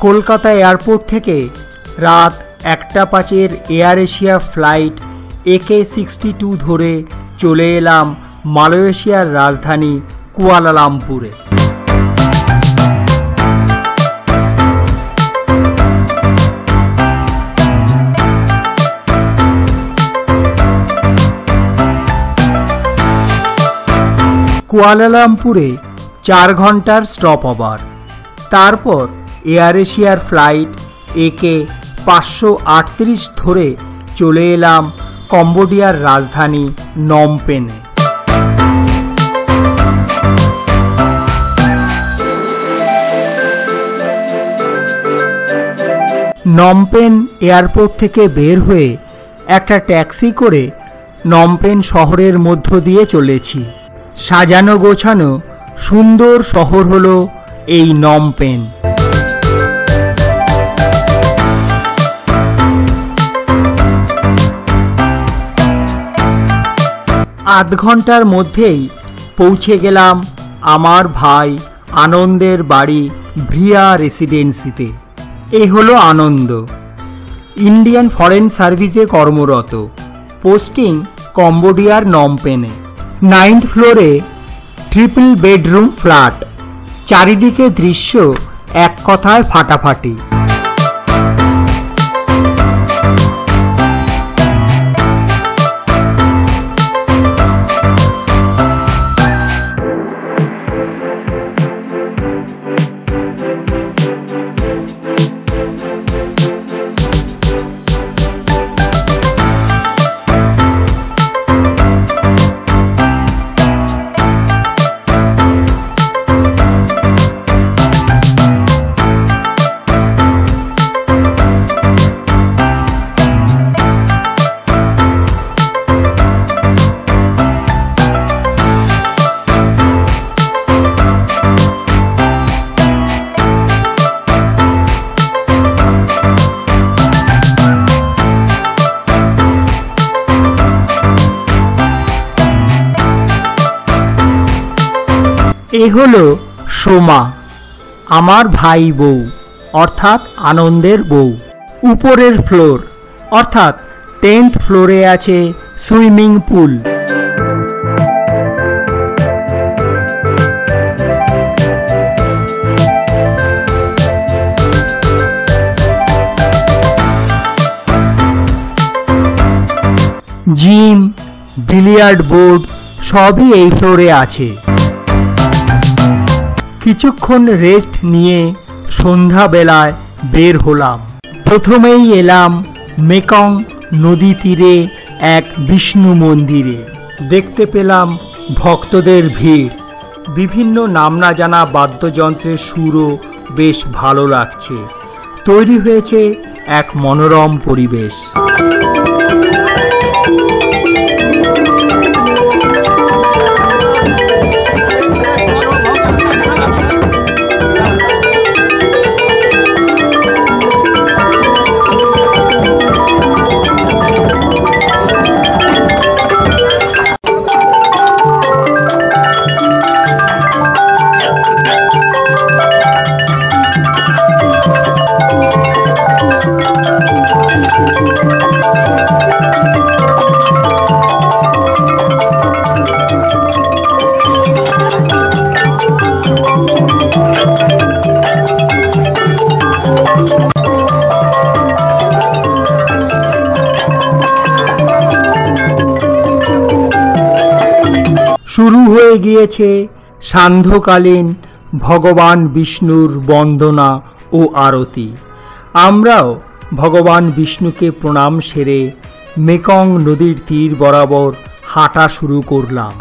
Kolkata airport থেকে রাত 1:05 air Asia flight AK-62 ধরে চলে এলাম মালয়েশিয়ার রাজধানী কুয়ালালামপুরে। কুয়ালালামপুরে 4 ঘন্টার স্টপ ওভার, তারপর এয়ার এশিয়ার ফ্লাইট AK-538 ধরে চলে এলাম কম্বোডিয়ার রাজধানী নমপেনে। নমপেন এয়ারপোর্ট থেকে বের হয়ে একটা ট্যাক্সি করে নমপেন শহরের মধ্য দিয়ে চলেছি। সাজানো গোছানো সুন্দর শহর হলো এই নমপেন। আধ ঘন্টার মধ্যেই পৌঁছে গেলাম আমার ভাই আনন্দের বাড়ি ভিয়া রেসিডেন্সিতে। এ হলো আনন্দ, ইন্ডিয়ান ফরেন সার্ভিসে কর্মরত, পোস্টিং কম্বোডিয়ার নমপেনে। 9th ফ্লোরে ট্রিপল বেডরুম ফ্ল্যাট, চারিদিকে দৃশ্য এক কথায় ফাটাফাটি। এ হলো সোমা, আমার ভাই বউ অর্থাৎ আনন্দের বউ। উপরের ফ্লোর অর্থাৎ 10th ফ্লোরে আছে swimming pool. Gym, billiard board সবই এই ফ্লোরে আছে। কিছুক্ষণ রেস্ট নিয়ে সন্ধ্যাবেলায় বের হলাম। প্রথমেই এলাম মেকং নদী তীরে এক বিষ্ণু মন্দিরে। দেখতে পেলাম ভক্তদের ভিড়, বিভিন্ন নাম না জানা বাদ্যযন্ত্রের সুরও বেশ ভালো লাগছে। তৈরি হয়েছে এক মনোরম পরিবেশ। শুরু হয়ে গিয়েছে সান্ধ্যকালীন ভগবান বিষ্ণুর বন্দনা ও আরতি। আমরাও ভগবান বিষ্ণুকে প্রণাম সেরে মেকং নদীর তীর বরাবর হাঁটা শুরু করলাম।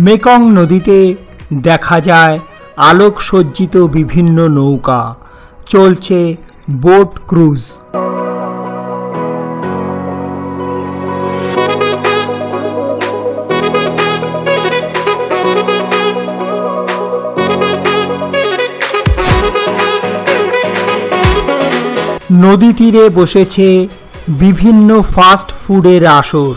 মেকং নদীতে দেখা যায় আলোকসজ্জিত বিভিন্ন নৌকা, চলছে বোট ক্রুজ। নদী তীরে বসেছে বিভিন্ন ফাস্ট ফুডের আসর।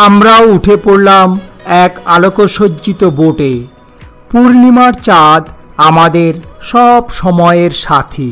আমরাও উঠে পড়লাম এক আলোকসজ্জিত বোটে। পূর্ণিমার চাঁদ আমাদের সব সময়ের সাথী।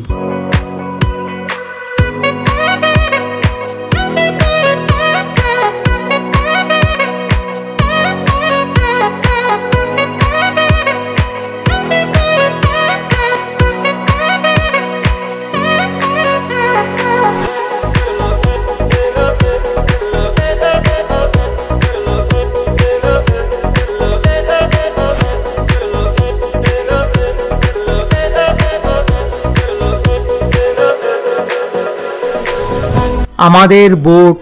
আমাদের বোট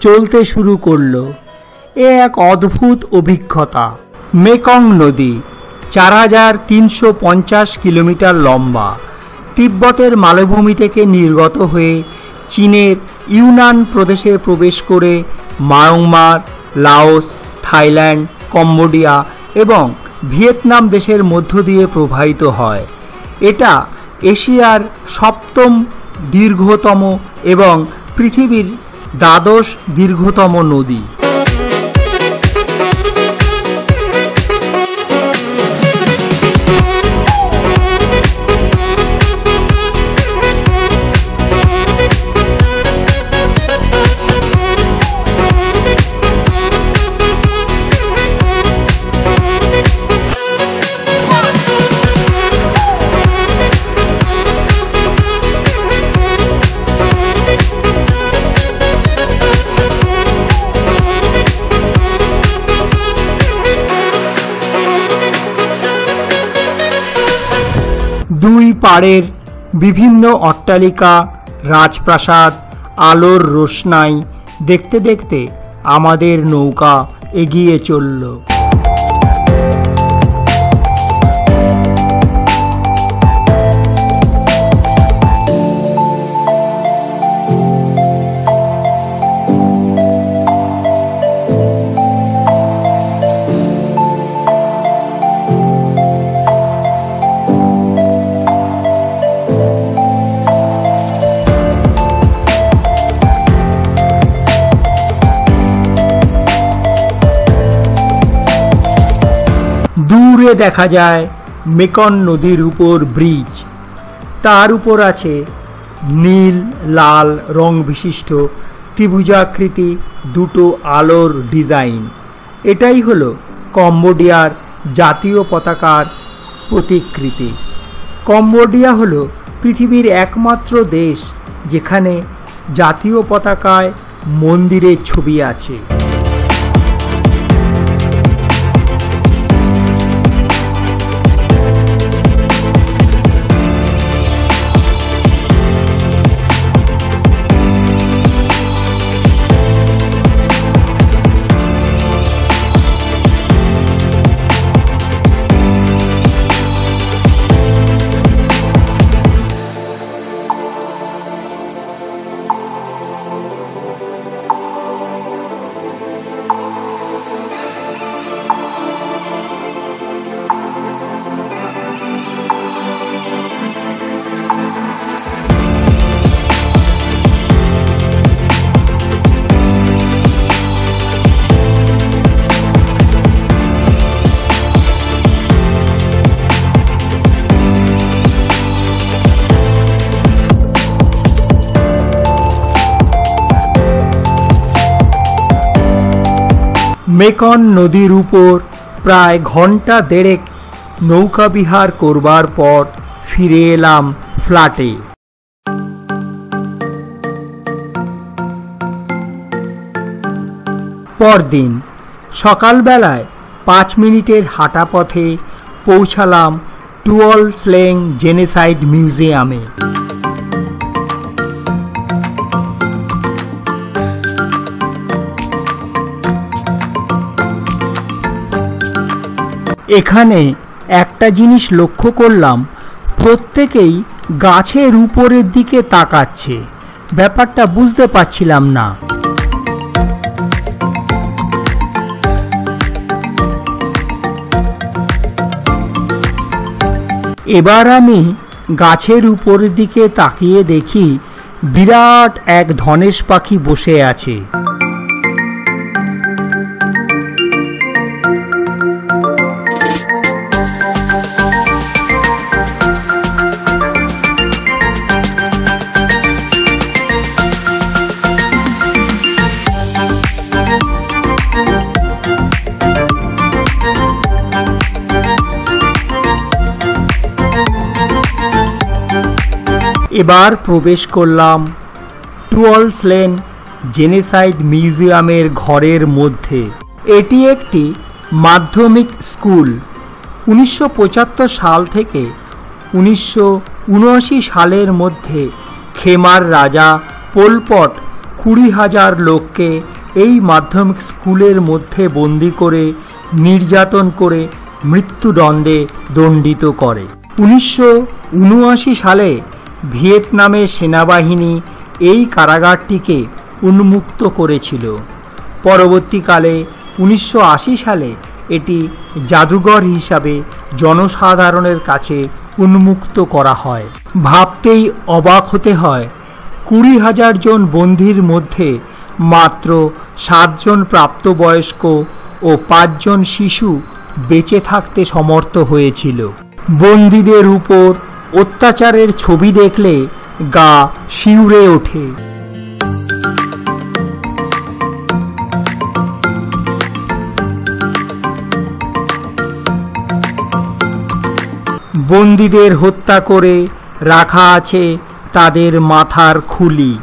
চলতে শুরু করলো। এ এক অদ্ভুত অভিজ্ঞতা। মেকং নদী ৪৩৫০ কিলোমিটার লম্বা, তিব্বতের মালভূমি থেকে নির্গত হয়ে চীনের ইউনান প্রদেশে প্রবেশ করে মায়ানমার, লাওস, থাইল্যান্ড, কম্বোডিয়া এবং ভিয়েতনাম দেশের মধ্য দিয়ে প্রবাহিত হয়। এটা এশিয়ার সপ্তম দীর্ঘতম এবং পৃথিবীর দ্বাদশ দীর্ঘতম নদী। দুই পাড়ের বিভিন্ন অট্টালিকা, রাজপ্রাসাদ, আলোর রোশনাই দেখতে দেখতে আমাদের নৌকা এগিয়ে চলল। দূরে দেখা যায় মেকং নদীর উপর ব্রিজ। তার উপর আছে নীল লাল রং বিশিষ্ট ত্রিভুজাকৃতি দুটো আলোর ডিজাইন। এটাই হলো কম্বোডিয়ার জাতীয় পতাকার প্রতিকৃতি। কম্বোডিয়া হলো পৃথিবীর একমাত্র দেশ যেখানে জাতীয় পতাকায় মন্দিরের ছবি আছে। মেকং নদীর উপর প্রায় ঘন্টা দেড়েক নৌকা বিহার করবার পর ফিরে এলাম ফ্ল্যাটে। পরদিন সকালবেলায় 5 মিনিটের হাঁটা পথে পৌঁছালাম টুয়েল স্লেং জেনোসাইড মিউজিয়ামে। এখানে একটা জিনিস লক্ষ্য করলাম, প্রত্যেকেই গাছের উপরের দিকে তাকাচ্ছে। ব্যাপারটা বুঝতে পারছিলাম না। এবার আমি গাছের উপরের দিকে তাকিয়ে দেখি বিরাট এক ধনেশ পাখি বসে আছে। এবার প্রবেশ করলাম টুয়েলস লেন জেনেসাইড মিউজিয়ামের ঘরের মধ্যে। এটি একটি মাধ্যমিক স্কুল। 1975 সাল থেকে 1979 সালের মধ্যে খেমার রাজা পোল পট 20,000 লোককে এই মাধ্যমিক স্কুলের মধ্যে বন্দি করে নির্যাতন করে মৃত্যুদণ্ডে দণ্ডিত করে। 1979 সালে ভিয়েতনামের সেনাবাহিনী এই কারাগারটিকে উন্মুক্ত করেছিল। পরবর্তীকালে 1980 সালে এটি জাদুঘর হিসাবে জনসাধারণের কাছে উন্মুক্ত করা হয়। ভাবতেই অবাক হতে হয়, 20,000 জন বন্দীর মধ্যে মাত্র 7 জন প্রাপ্তবয়স্ক ও 5 জন শিশু বেঁচে থাকতে সমর্থ হয়েছিল। বন্দীদের উপর অত্যাচারের ছবি দেখলে গা শিউরে ওঠে। বন্দীদের হত্যা করে রাখা আছে তাদের মাথার খুলি।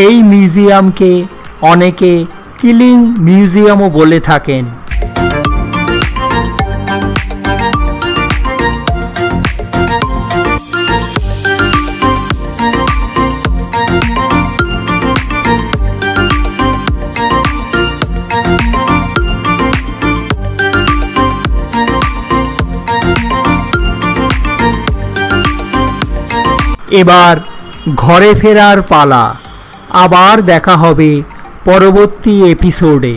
এই মিউজিয়ামকে অনেকে কিলিং মিউজিয়ামও বলে থাকেন। এবার ঘরে ফেরার পালা। আবার দেখা হবে পরবর্তী এপিসোডে।